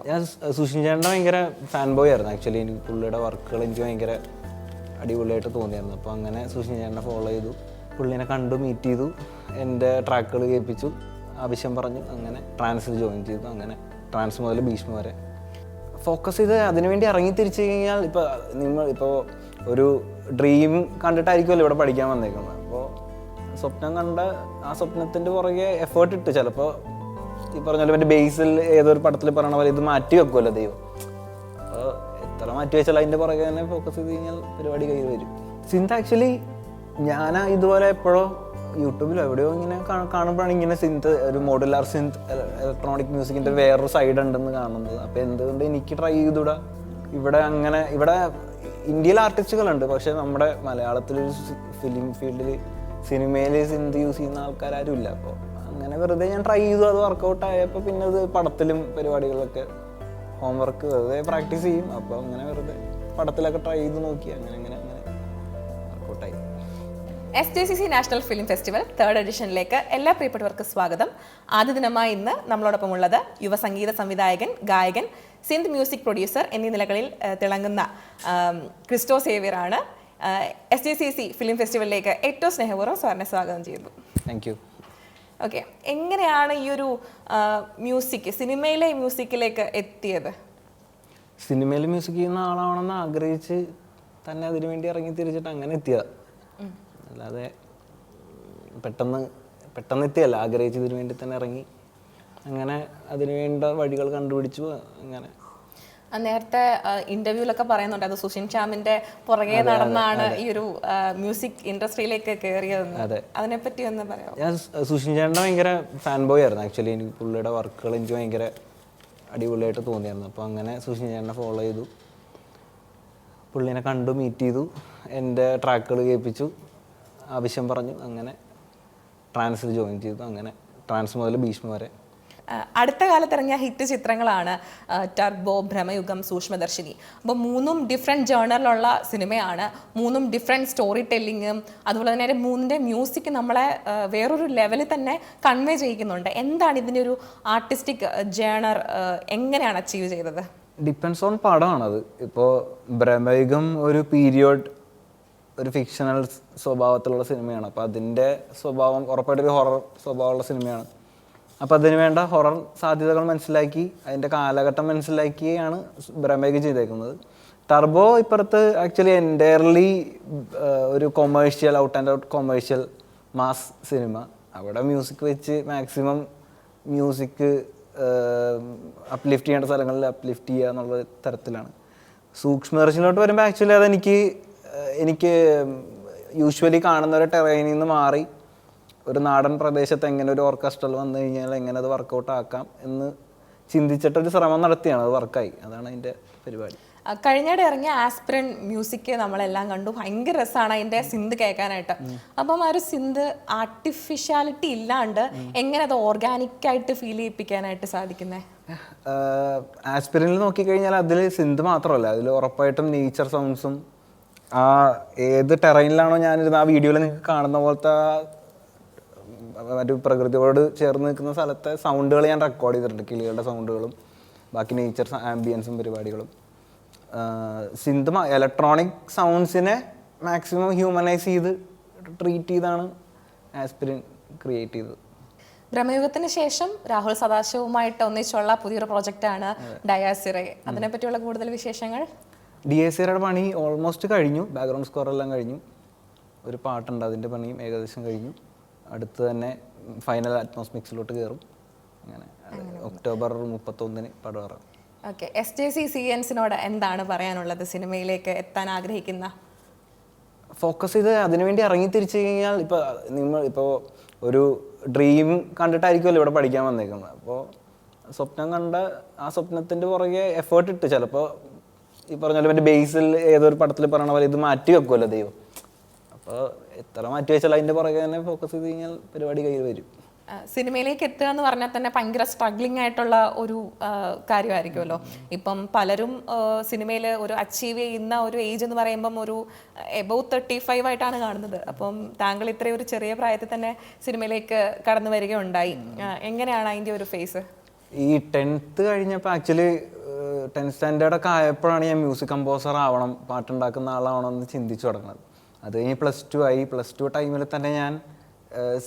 ഞാൻ സുഷിൻ ചേട്ടൻ്റെ ഭയങ്കര ഫാൻ ബോയ് ആയിരുന്നു. ആക്ച്വലി എനിക്ക് പുള്ളിയുടെ വർക്കുകൾ എനിക്ക് ഭയങ്കര അടിപൊളിയായിട്ട് തോന്നിയായിരുന്നു. അപ്പോൾ അങ്ങനെ സുഷിൻ ചേട്ടനെ ഫോളോ ചെയ്തു, പുള്ളിനെ കണ്ടു, മീറ്റ് ചെയ്തു, എൻ്റെ ട്രാക്കുകൾ കേൾപ്പിച്ചു, ആവശ്യം പറഞ്ഞു, അങ്ങനെ ട്രാൻസിൽ ജോയിൻ ചെയ്തു. അങ്ങനെ ട്രാൻസ് മുതൽ ഭീഷ്മ വരെ ഫോക്കസ് ചെയ്ത് അതിനുവേണ്ടി ഇറങ്ങി തിരിച്ചു കഴിഞ്ഞാൽ ഇപ്പോൾ ഒരു ഡ്രീം കണ്ടിട്ടായിരിക്കുമല്ലോ ഇവിടെ പഠിക്കാൻ വന്നേക്കുന്നത്. അപ്പോൾ സ്വപ്നം കണ്ട ആ സ്വപ്നത്തിൻ്റെ പുറകെ എഫേർട്ട് ഇട്ട് ചിലപ്പോൾ ഈ പറഞ്ഞ പോലെ എൻ്റെ ബേസിൽ ഏതൊരു പടത്തിൽ പറയണ പോലെ ഇത് മാറ്റി വെക്കുമല്ലോ ദൈവം. അപ്പോൾ എത്ര മാറ്റി വെച്ചാൽ അതിൻ്റെ പുറകെ തന്നെ ഫോക്കസ് ചെയ്ത് കഴിഞ്ഞാൽ പരിപാടി കയ്യിൽ വരും. സിന്ത് ആക്ച്വലി ഞാൻ ഇതുപോലെ എപ്പോഴോ യൂട്യൂബിലോ എവിടെയോ ഇങ്ങനെ കാണുമ്പോഴാണ് ഇങ്ങനെ സിന്ത് ഒരു മോഡുലാർ സിന്ത് ഇലക്ട്രോണിക് മ്യൂസിക്കിൻ്റെ വേറൊരു സൈഡ് ഉണ്ടെന്ന് കാണുന്നത്. അപ്പോൾ എന്തുകൊണ്ട് എനിക്ക് ട്രൈ ചെയ്തുകൂടാ? ഇവിടെ ഇന്ത്യയിൽ ആർട്ടിസ്റ്റുകളുണ്ട്, പക്ഷേ നമ്മുടെ മലയാളത്തിലൊരു ഫിലിം ഫീൽഡിൽ സിനിമയിൽ സിന്ത് യൂസ് ചെയ്യുന്ന ആൾക്കാരും ഇല്ല. അപ്പോൾ അങ്ങനെ വെറുതെ ഞാൻ ട്രൈ ചെയ്തു, അത് വർക്കൗട്ട് ആയപ്പോൾ പിന്നെ അത് പടത്തിലും പരിപാടികളിലൊക്കെ ഹോംവർക്ക് വെറുതെ പ്രാക്ടീസ് ചെയ്യും. അപ്പോൾ അങ്ങനെ വെറുതെ പടത്തിലൊക്കെ ട്രൈ ചെയ്ത് നോക്കി, അങ്ങനെ വർക്കൗട്ടായി. SJCC national film festival 3rd എഡിഷനിലേക്ക് എല്ലാ പ്രിയപ്പെട്ടവർക്കും സ്വാഗതം. ആദ്യ ദിനമായി ഇന്ന് നമ്മളോടൊപ്പം ഉള്ളത് യുവസംഗീത സംവിധായകൻ, ഗായകൻ, സിന്ത് മ്യൂസിക് പ്രൊഡ്യൂസർ എന്നീ നിലകളിൽ തിളങ്ങുന്ന ക്രിസ്റ്റോ സേവ്യറാണ്. SJCC ഫിലിം ഫെസ്റ്റിവലിലേക്ക് ഏറ്റവും സ്നേഹപൂർവ്വം സാറിനെ സ്വാഗതം ചെയ്യുന്നു. Thank you. ഓക്കെ, എങ്ങനെയാണ് ഈ ഒരു സിനിമയിലെ മ്യൂസിക്കിലേക്ക് എത്തിയത്? സിനിമയിൽ മ്യൂസിക് ചെയ്യുന്ന ആളാവണമെന്ന് ആഗ്രഹിച്ച് തന്നെ അതിനുവേണ്ടി ഇറങ്ങി തിരിച്ചിട്ട് അങ്ങനെ എത്തിയതാണ്. അല്ലാതെ പെട്ടെന്ന് എത്തിയല്ല, ആഗ്രഹിച്ച് ഇതിനു വേണ്ടി തന്നെ ഇറങ്ങി, അങ്ങനെ അതിനുവേണ്ട വഴികൾ കണ്ടുപിടിച്ചു. അങ്ങനെ നേരത്തെ ഇന്റർവ്യൂലൊക്കെ പറയുന്നുണ്ട് അത് സുഷിൻ ശ്യാമിന്റെ പുറകെ നടന്നാണ് ഈ ഒരു മ്യൂസിക് ഇൻഡസ്ട്രിയിലേക്ക് കയറിയതെന്ന്. അതിനെപ്പറ്റി ഒന്ന് പറയാമോ? ഞാൻ സുഷിൻ ചേട്ടൻ്റെ ഭയങ്കര ഫാൻ ബോയ് ആയിരുന്നു. ആക്ച്വലി എനിക്ക് പുള്ളിയുടെ വർക്കുകൾ എനിക്ക് ഭയങ്കര അടിപൊളിയായിട്ട് തോന്നിയായിരുന്നു. അപ്പോൾ അങ്ങനെ സുഷിൻ ചേട്ടനെ ഫോളോ ചെയ്തു, പുള്ളിനെ കണ്ടു, മീറ്റ് ചെയ്തു, എൻ്റെ ട്രാക്കുകൾ കേൾപ്പിച്ചു, ആവശ്യം പറഞ്ഞു, അങ്ങനെ ട്രാൻസിൽ ജോയിൻ ചെയ്തു. അങ്ങനെ ട്രാൻസ് മുതൽ ഭീഷ്മ വരെ അടുത്ത കാലത്ത് ഇറങ്ങിയ ഹിറ്റ് ചിത്രങ്ങളാണ് ടർബോ, ഭ്രമയുഗം, സൂക്ഷ്മദർശിനി. അപ്പോൾ മൂന്നും ഡിഫറെൻറ്റ് ജേണറിലുള്ള സിനിമയാണ്, മൂന്നും ഡിഫറെൻറ്റ് സ്റ്റോറി ടെല്ലിങ്ങും അതുപോലെ തന്നെ മൂന്നിൻ്റെ മ്യൂസിക് നമ്മളെ വേറൊരു ലെവലിൽ തന്നെ കൺവേ ചെയ്യിക്കുന്നുണ്ട്. എന്താണ് ഇതിൻ്റെ ഒരു ആർട്ടിസ്റ്റിക് ജേണർ, എങ്ങനെയാണ് അച്ചീവ് ചെയ്തത്? ഡിപ്പെൻസ് ഓൺ പടമാണത്. ഇപ്പോൾ ഭ്രമയുഗം ഒരു പീരിയോഡ്, ഒരു ഫിക്ഷണൽ സ്വഭാവത്തിലുള്ള സിനിമയാണ്. അപ്പോൾ അതിൻ്റെ സ്വഭാവം ഉറപ്പായിട്ടൊരു ഹൊറർ സ്വഭാവമുള്ള സിനിമയാണ്. അപ്പോൾ അതിന് വേണ്ട ഹൊറർ സാധ്യതകൾ മനസ്സിലാക്കി, അതിൻ്റെ കാലഘട്ടം മനസ്സിലാക്കിയാണ് ഭ്രമയുഗം ചെയ്തേക്കുന്നത്. ടർബോ ഇപ്പുറത്ത് ആക്ച്വലി എൻറ്റയർലി ഒരു commercial, out and out commercial mass cinema. അവിടെ മ്യൂസിക് വെച്ച് മാക്സിമം മ്യൂസിക് അപ്ലിഫ്റ്റ് ചെയ്യേണ്ട സ്ഥലങ്ങളിൽ അപ്ലിഫ്റ്റ് ചെയ്യുക എന്നുള്ള തരത്തിലാണ്. സൂക്ഷ്മദർശനിലോട്ട് വരുമ്പോൾ ആക്ച്വലി എനിക്ക് യൂഷ്വലി കാണുന്ന ഒരു ടെറൈനിൽ നിന്ന് മാറി ഒരു നാടൻ പ്രദേശത്ത് എങ്ങനെ ഒരു ഓർക്കസ്ട്രൽ വന്നു കഴിഞ്ഞാൽ എങ്ങനെ അത് വർക്കൗട്ട് ആക്കാം എന്ന് ചിന്തിച്ചിട്ടൊരു ശ്രമം നടത്തിയാണ്. അത് വർക്കായി. അതാണ് അതിൻ്റെ പരിപാടി. കഴിഞ്ഞിടെ ഇറങ്ങിയ ആസ്പിരൻ മ്യൂസിക് നമ്മളെല്ലാം കണ്ടു, ഭയങ്കര രസമാണ് അതിൻ്റെ സിന്ത് കേൾക്കാനായിട്ട്. അപ്പം ആ ഒരു സിന്ത് ആർട്ടിഫിഷ്യാലിറ്റി ഇല്ലാണ്ട് എങ്ങനെ അത് ഓർഗാനിക്കായിട്ട് ഫീൽ ചെയ്യിപ്പിക്കാനായിട്ട് സാധിക്കുന്നത്? ആസ്പിരനിൽ നോക്കിക്കഴിഞ്ഞാൽ അതിൽ സിന്ത് മാത്രമല്ല, അതിൽ ഉറപ്പായിട്ടും നേച്ചർ സൗണ്ട്സും ആ ഏത് ടെറൈനിലാണോ ഞാനിരുന്ന ആ വീഡിയോയിൽ നിങ്ങൾക്ക് കാണുന്ന പോലത്തെ ഒരു പ്രകൃതിയോട് ചേർന്ന് നിൽക്കുന്ന സ്ഥലത്തെ സൗണ്ടുകൾ ഞാൻ റെക്കോർഡ് ചെയ്തിട്ടുണ്ട്. കിളികളുടെ സൗണ്ടുകളും ബാക്കി നേച്ചർ ആംബിയൻസും പരിപാടികളും. സിന്ത് ഇലക്ട്രോണിക് സൗണ്ട്സിനെ മാക്സിമം ഹ്യൂമനൈസ് ചെയ്ത് ട്രീറ്റ് ചെയ്താണ് ആസ്പിരിൻ ക്രിയേറ്റ് ചെയ്തത്. ഭ്രമയുഗത്തിന് ശേഷം രാഹുൽ സദാശിവുമായിട്ട് ഒന്നിച്ചുള്ള പുതിയൊരു പ്രോജക്റ്റാണ് ഡയാസിറെ. അതിനെപ്പറ്റിയുള്ള കൂടുതൽ വിശേഷങ്ങൾ? DACയുടെ പണി ഓൾമോസ്റ്റ് കഴിഞ്ഞു. ബാക്ക്ഗ്രൗണ്ട് സ്കോർ എല്ലാം കഴിഞ്ഞു. ഒരു പാട്ടുണ്ട്, അതിൻ്റെ പണിയും ഏകദേശം കഴിഞ്ഞു. അടുത്ത് തന്നെ ഫൈനൽ അറ്റ്മോസ് മിക്സിലോട്ട് കയറും. അങ്ങനെ ഒക്ടോബർ 31 പടം ഇറങ്ങും. ഓക്കെ, SJCCNസിനോട് എന്താണ് പറയാനുള്ളത്? സിനിമയിലേക്ക് എത്താൻ ആഗ്രഹിക്കുന്ന ഫോക്കസ് ചെയ്ത് അതിനുവേണ്ടി ഇറങ്ങി തിരിച്ചു കഴിഞ്ഞാൽ ഇപ്പോൾ ഒരു ഡ്രീം കണ്ടിട്ടായിരിക്കുമല്ലോ ഇവിടെ പഠിക്കാൻ വന്നേക്കുന്നത്. അപ്പോൾ സ്വപ്നം കണ്ട ആ സ്വപ്നത്തിൻ്റെ പുറകെ എഫേർട്ട് ഇട്ട് ചിലപ്പോൾ ഈ പറഞ്ഞ പോലെ എൻ്റെ ബേസിൽ ഏതൊരു പടത്തിൽ പറയണ പോലെ ഇത് മാറ്റി വെക്കുമല്ലോ ദൈവം. അപ്പോൾ എത്ര മാറ്റി വെച്ചാൽ അതിൻ്റെ പുറകെ തന്നെ ഫോക്കസ് ചെയ്ത് കഴിഞ്ഞാൽ പരിപാടി കയ്യിൽ വരും. സിനിമയിലേക്ക് എത്തുക എന്ന് പറഞ്ഞാൽ തന്നെ ഭയങ്കര സ്ട്രഗ്ലിംഗ് ആയിട്ടുള്ള ഒരു കാര്യമായിരിക്കുമല്ലോ. ഇപ്പം പലരും സിനിമയിൽ ഒരു അച്ചീവ് ചെയ്യുന്ന ഒരു ഏജ് എന്ന് പറയുമ്പം ഒരു എബവ് 35 ആയിട്ടാണ് കാണുന്നത്. അപ്പം താങ്കൾ ഇത്രയും ഒരു ചെറിയ പ്രായത്തിൽ തന്നെ സിനിമയിലേക്ക് കടന്നു വരികയുണ്ടായി. എങ്ങനെയാണ് അതിൻ്റെ ഒരു ഫേസ്? ഈ 10th കഴിഞ്ഞപ്പോൾ ആക്ച്വലി 10th സ്റ്റാൻഡേർഡൊക്കെ ആയപ്പോഴാണ് ഞാൻ മ്യൂസിക് കമ്പോസർ ആവണം, പാട്ടുണ്ടാക്കുന്ന ആളാവണം എന്ന് ചിന്തിച്ചു തുടങ്ങുന്നത്. അത് കഴിഞ്ഞ് +2 ആയി. +2 ടൈമിൽ തന്നെ ഞാൻ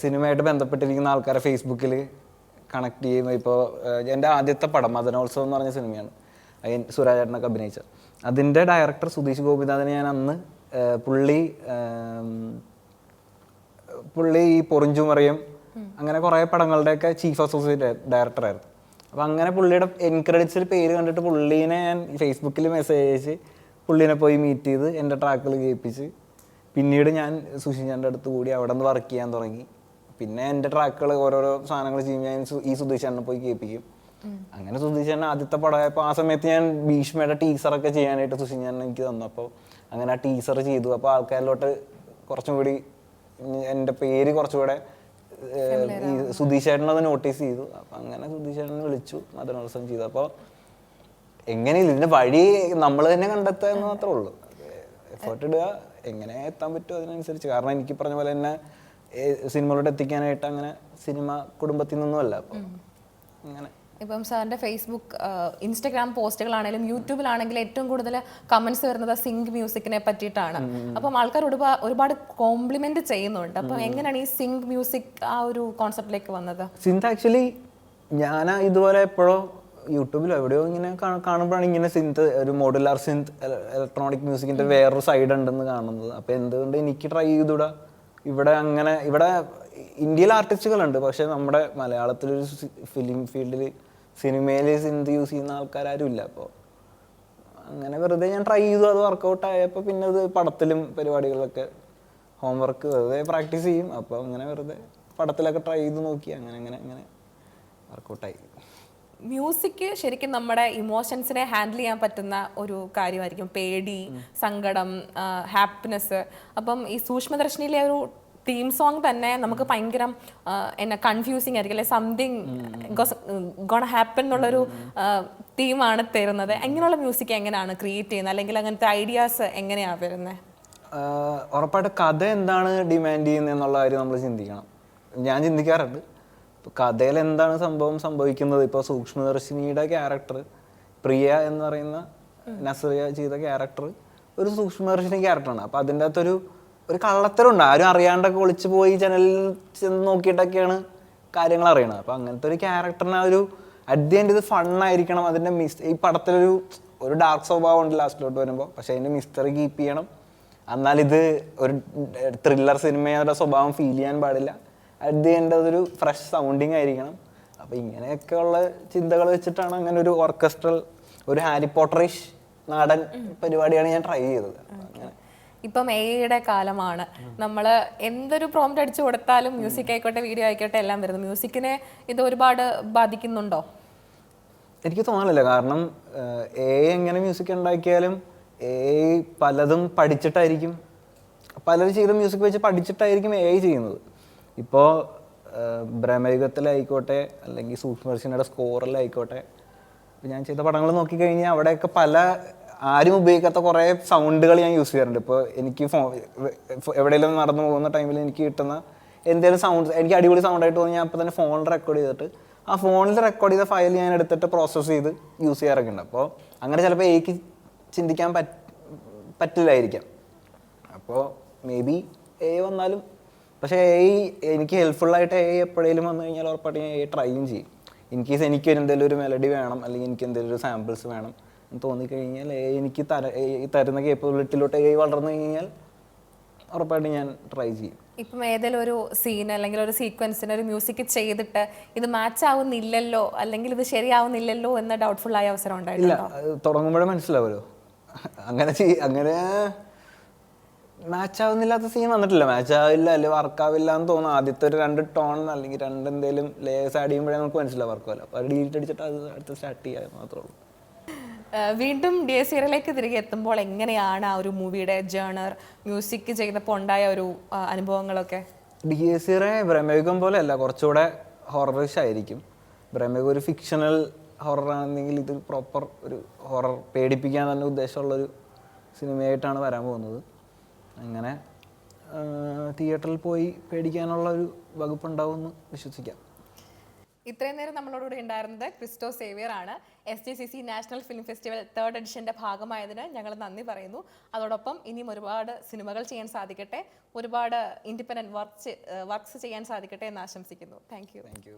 സിനിമയായിട്ട് ബന്ധപ്പെട്ടിരിക്കുന്ന ആൾക്കാരെ ഫേസ്ബുക്കിൽ കണക്ട് ചെയ്യും. ഇപ്പോൾ എൻ്റെ ആദ്യത്തെ പടം മദനോത്സവം എന്ന് പറഞ്ഞ സിനിമയാണ്, സുരാജേട്ടനൊക്കെ അഭിനയിച്ച. അതിൻ്റെ ഡയറക്ടർ സുധീഷ് ഗോപിനാഥിനെ ഞാൻ അന്ന് പുള്ളി ഈ പൊറിഞ്ചുമറിയം അങ്ങനെ കുറേ പടങ്ങളുടെയൊക്കെ ചീഫ് അസോസിയേറ്റ് ഡയറക്ടറായിരുന്നു. അപ്പോൾ അങ്ങനെ പുള്ളിയുടെ എൻക്രെഡിറ്റ്സിൽ പേര് കണ്ടിട്ട് പുള്ളീനെ ഞാൻ ഫേസ്ബുക്കിൽ മെസ്സേജ് അയച്ച് പുള്ളീനെ പോയി മീറ്റ് ചെയ്ത് എൻ്റെ ട്രാക്കുകൾ കേൾപ്പിച്ച് പിന്നീട് ഞാൻ സുശീഷൻ്റെ അടുത്ത് കൂടി അവിടെ നിന്ന് വർക്ക് ചെയ്യാൻ തുടങ്ങി. പിന്നെ എൻ്റെ ട്രാക്കുകൾ ഓരോരോ സാധനങ്ങൾ ചെയ്യുമ്പോൾ ഞാൻ ഈ സുധീഷനെ പോയി കേൾപ്പിക്കും. അങ്ങനെ സുധീഷൻ്റെ ആദ്യത്തെ പടമായപ്പോൾ ആ സമയത്ത് ഞാൻ ഭീഷ്മയുടെ ടീസറൊക്കെ ചെയ്യാനായിട്ട് സുശീഷൻ എനിക്ക് തന്നു. അപ്പോൾ അങ്ങനെ ആ ടീസർ ചെയ്തു. അപ്പോൾ ആൾക്കാരിലോട്ട് കുറച്ചും കൂടി എൻ്റെ പേര് കുറച്ചുകൂടെ ഈ സുധീഷേട്ടനത് നോട്ടീസ് ചെയ്തു. അപ്പം അങ്ങനെ സുധീഷേട്ടനെ വിളിച്ചു, മദനോത്സവം ചെയ്തു. അപ്പോൾ എങ്ങനെയില്ല, ഇതിൻ്റെ വഴി നമ്മൾ തന്നെ കണ്ടെത്തുക എന്ന് മാത്രമേ ഉള്ളൂ. എഫേർട്ട് ഇടുക, എങ്ങനെ എത്താൻ പറ്റുമോ അതിനനുസരിച്ച്. കാരണം എനിക്ക് പറഞ്ഞ പോലെ തന്നെ സിനിമകളോട് എത്തിക്കാനായിട്ട് അങ്ങനെ സിനിമ കുടുംബത്തിൽ നിന്നുമല്ല. അപ്പോൾ അങ്ങനെ ഇപ്പം സാറിൻ്റെ ഫേസ്ബുക്ക് ഇൻസ്റ്റഗ്രാം പോസ്റ്റുകളാണെങ്കിലും യൂട്യൂബിലാണെങ്കിലും ഏറ്റവും കൂടുതൽ കമൻസ് വരുന്നത് സിങ്ക് മ്യൂസിക്കിനെ പറ്റിയിട്ടാണ്. അപ്പം ആൾക്കാർ ഒരുപാട് കോംപ്ലിമെന്റ് ചെയ്യുന്നുണ്ട്. അപ്പം എങ്ങനെയാണ് ഈ സിങ്ക് മ്യൂസിക് ആ ഒരു കോൺസെപ്റ്റിലേക്ക് വന്നത്? സിന്ത് ആക്ച്വലി ഞാൻ ഇതുപോലെ എപ്പോഴോ യൂട്യൂബിലോ എവിടെയോ ഇങ്ങനെ കാണുമ്പോഴാണ് ഇങ്ങനെ സിന്ത്, ഒരു മോഡുലാർ സിന്ത് ഇലക്ട്രോണിക് മ്യൂസിക്കിൻ്റെ വേറൊരു സൈഡ് ഉണ്ടെന്ന് കാണുന്നത്. അപ്പോൾ എന്തുകൊണ്ട് എനിക്ക് ട്രൈ ചെയ്തുകൂടാ? ഇവിടെ ഇന്ത്യയിൽ ആർട്ടിസ്റ്റുകളുണ്ട്, പക്ഷെ നമ്മുടെ മലയാളത്തിലൊരു ഫിലിം ഫീൽഡിൽ സിനിമയിൽ സിന്ത് യൂസ് ചെയ്യുന്ന ആൾക്കാരും ഇല്ല. അപ്പോൾ അങ്ങനെ വെറുതെ ഞാൻ ട്രൈ ചെയ്തു. അത് വർക്കൗട്ട് ആയപ്പോൾ പിന്നെ അത് പടത്തിലും പരിപാടികളിലൊക്കെ ഹോംവർക്ക് വെറുതെ പ്രാക്ടീസ് ചെയ്യും. അപ്പോൾ അങ്ങനെ വെറുതെ പടത്തിലൊക്കെ ട്രൈ ചെയ്ത് നോക്കി. അങ്ങനെ വർക്കൗട്ടായി. മ്യൂസിക് ശരിക്കും നമ്മുടെ ഇമോഷൻസിനെ ഹാൻഡിൽ ചെയ്യാൻ പറ്റുന്ന ഒരു കാര്യമായിരിക്കും. പേടി, സങ്കടം, ഹാപ്പിനെസ്. അപ്പം ഈ സൂക്ഷ്മദർശിനിയിലെ ഒരു തീം സോങ് തന്നെ നമുക്ക് ഭയങ്കര കൺഫ്യൂസിങ് ആയിരിക്കും, അല്ലെ സംതിങ് ഗോണ ഹാപ്പൻ എന്നുള്ളൊരു തീമാണ് തരുന്നത്. അങ്ങനെയുള്ള മ്യൂസിക് എങ്ങനെയാണ് ക്രിയേറ്റ് ചെയ്യുന്നത്, അല്ലെങ്കിൽ അങ്ങനത്തെ ഐഡിയാസ് എങ്ങനെയാണ് വരുന്നത്? ഉറപ്പായിട്ട് കഥ എന്താണ് ഡിമാൻഡ് ചെയ്യുന്നത് എന്നുള്ള കാര്യം നമ്മൾ ചിന്തിക്കണം. ഞാൻ ചിന്തിക്കാറുണ്ട്. കഥയിൽ എന്താണ് സംഭവിക്കുന്നത്. ഇപ്പോൾ സൂക്ഷ്മദർശിനിയുടെ ക്യാരക്ടർ പ്രിയ എന്ന് പറയുന്ന നസ്രിയ ചെയ്ത ക്യാരക്ടർ ഒരു സൂക്ഷ്മദർശിനി ക്യാരക്ടറാണ്. അപ്പോൾ അതിൻ്റെ അകത്തൊരു കള്ളത്തരമുണ്ട്. ആരും അറിയാണ്ടൊക്കെ ഒളിച്ചു പോയി ജനലിൽ ചെന്ന് നോക്കിയിട്ടൊക്കെയാണ് കാര്യങ്ങൾ അറിയണത്. അപ്പോൾ അങ്ങനത്തെ ഒരു ക്യാരക്ടറിന് അറ്റ് ദി എൻഡ് ഇത് ഫണ്ണായിരിക്കണം. അതിൻ്റെ ഈ പടത്തിലൊരു ഡാർക്ക് സ്വഭാവം ഉണ്ട് ലാസ്റ്റിലോട്ട് വരുമ്പോൾ. പക്ഷേ അതിൻ്റെ മിസ്റ്ററി കീപ്പ് ചെയ്യണം. എന്നാൽ ഇത് ഒരു ത്രില്ലർ സിനിമയുടെ സ്വഭാവം ഫീൽ ചെയ്യാൻ പാടില്ല. അറ്റ് ദി എൻഡ് അതൊരു ഫ്രഷ് സൗണ്ടിങ് ആയിരിക്കണം. അപ്പോൾ ഇങ്ങനെയൊക്കെയുള്ള ചിന്തകൾ വെച്ചിട്ടാണ് അങ്ങനെ ഒരു ഓർക്കസ്ട്രൽ, ഒരു ഹാരി പോട്ടറിഷ് നാടൻ പരിപാടിയാണ് ഞാൻ ട്രൈ ചെയ്തത്. അങ്ങനെ ഇപ്പം എയുടെ കാലമാണ്. നമ്മൾ എന്തൊരു പ്രോംപ്റ്റ് അടിച്ചു കൊടുത്താലും മ്യൂസിക് ആയിക്കോട്ടെ വീഡിയോ ആയിക്കോട്ടെ എല്ലാം വരുന്നു. മ്യൂസിക്കിനെ ഇത് ഒരുപാട് ബാധിക്കുന്നുണ്ടോ? എനിക്ക് തോന്നലില്ല. കാരണം എങ്ങനെ മ്യൂസിക് ഉണ്ടാക്കിയാലും പലതും പഠിച്ചിട്ടായിരിക്കും, പലരും ചെയ്ത മ്യൂസിക് വെച്ച് പഠിച്ചിട്ടായിരിക്കും ചെയ്യുന്നത്. ഇപ്പോൾ ഭ്രമയുഗത്തിലായിക്കോട്ടെ അല്ലെങ്കിൽ സൂക്ഷ്മദർശിനിയുടെ സ്കോറിലായിക്കോട്ടെ, ഞാൻ ചെയ്ത പടങ്ങൾ നോക്കിക്കഴിഞ്ഞാൽ അവിടെയൊക്കെ ആരും ഉപയോഗിക്കാത്ത കുറേ സൗണ്ടുകൾ ഞാൻ യൂസ് ചെയ്യാറുണ്ട്. ഇപ്പോൾ എനിക്ക് എവിടെയെങ്കിലും നടന്നു പോകുന്ന ടൈമിൽ എനിക്ക് കിട്ടുന്ന എന്തെങ്കിലും സൗണ്ട് എനിക്ക് അടിപൊളി സൗണ്ടായിട്ട് തോന്നി ഞാൻ അപ്പോൾ തന്നെ ഫോണിൽ റെക്കോർഡ് ചെയ്തിട്ട് ആ ഫോണിൽ റെക്കോർഡ് ചെയ്ത ഫയൽ ഞാൻ എടുത്തിട്ട് പ്രോസസ്സ് ചെയ്ത് യൂസ് ചെയ്യാറൊക്കെ ഉണ്ട്. അപ്പോൾ അങ്ങനെ ചിലപ്പോൾ എനിക്ക് ചിന്തിക്കാൻ പറ്റില്ലായിരിക്കാം. അപ്പോൾ മേ ബി വന്നാലും, പക്ഷേ എനിക്ക് ഹെൽപ്ഫുള്ളായിട്ട് എപ്പോഴേലും വന്നു കഴിഞ്ഞാൽ ഉറപ്പായിട്ട് ഞാൻ ട്രൈയും ചെയ്യും. ഇൻ കേസ് എനിക്ക് എന്തെങ്കിലും ഒരു മെലഡി വേണം അല്ലെങ്കിൽ എനിക്ക് എന്തെങ്കിലും ഒരു സാമ്പിൾസ് വേണം എന്ന് തോന്നിക്കഴിഞ്ഞാൽ എനിക്ക് തരുന്ന കേപ്പബിലിറ്റിയിലോട്ട് വളർന്നു കഴിഞ്ഞാൽ ഉറപ്പായിട്ട് ഞാൻ ട്രൈ ചെയ്യും. ഇപ്പം ഏതെങ്കിലും ഒരു സീൻ അല്ലെങ്കിൽ ഒരു സീക്വൻസിന് ഒരു മ്യൂസിക് ചെയ്തിട്ട് ഇത് മാച്ച് ആവുന്നില്ലല്ലോ അല്ലെങ്കിൽ ഇത് ശരിയാവുന്നില്ലല്ലോ എന്ന് ഡൗട്ട്ഫുൾ ആയ അവസരം ഉണ്ടായിട്ടില്ല? തുടങ്ങുമ്പോഴേ മനസ്സിലാവുമല്ലോ. അങ്ങനെ മാച്ച് ആവുന്നില്ലാത്ത സീൻ വന്നിട്ടില്ല. മാച്ച് ആവില്ല അല്ലെങ്കിൽ വർക്കാവില്ല എന്ന് തോന്നുന്നു. ആദ്യത്തെ ഒരു 2 ടോൺ അല്ലെങ്കിൽ 2 എന്തെങ്കിലും ലേയേഴ്സ് ആഡ് ചെയ്യുമ്പോഴേ നമുക്ക് മനസ്സിലാവും വർക്കാവില്ല. അപ്പോൾ അത് ഡിലീറ്റ് അടിച്ചിട്ട് അത് അടുത്ത് സ്റ്റാർട്ട് ചെയ്യാൻ മാത്രമേ ഉള്ളൂ. വീണ്ടും ഡിയർ സീരിയലിലേക്ക് തിരികെ എത്തുമ്പോൾ എങ്ങനെയാണ് ആ ഒരു മൂവിയുടെ ജേണർ, മ്യൂസിക് ചെയ്തപ്പോൾ ഉണ്ടായ ഒരു അനുഭവങ്ങളൊക്കെ? ഡിയർ സീരിയൽ ഭ്രമയുഗം പോലെ അല്ല, കുറച്ചുകൂടെ ഹൊററിഷ് ആയിരിക്കും. ഭ്രമയുഗം ഒരു ഫിക്ഷണൽ ഹൊറർ ആണെങ്കിൽ ഇത് പ്രോപ്പർ ഒരു ഹൊറർ, പേടിപ്പിക്കാൻ തന്നെ ഉദ്ദേശമുള്ളൊരു സിനിമയായിട്ടാണ് വരാൻ പോകുന്നത്. അങ്ങനെ തിയേറ്ററിൽ പോയി പേടിക്കാനുള്ള ഒരു വകുപ്പുണ്ടാവുമെന്ന് വിശ്വസിക്കാം. ഇത്രയും നേരം നമ്മളോടുകൂടി ഉണ്ടായിരുന്നത് ക്രിസ്റ്റോ സേവിയർ ആണ്. SGCC national film festival 3rd എഡിഷന്റെ ഭാഗമായതിന് ഞങ്ങൾ നന്ദി പറയുന്നു. അതോടൊപ്പം ഇനിയും ഒരുപാട് സിനിമകൾ ചെയ്യാൻ സാധിക്കട്ടെ, ഒരുപാട് ഇൻഡിപെൻഡന്റ് വർക്ക്സ് ചെയ്യാൻ സാധിക്കട്ടെ എന്ന് ആശംസിക്കുന്നു. Thank you.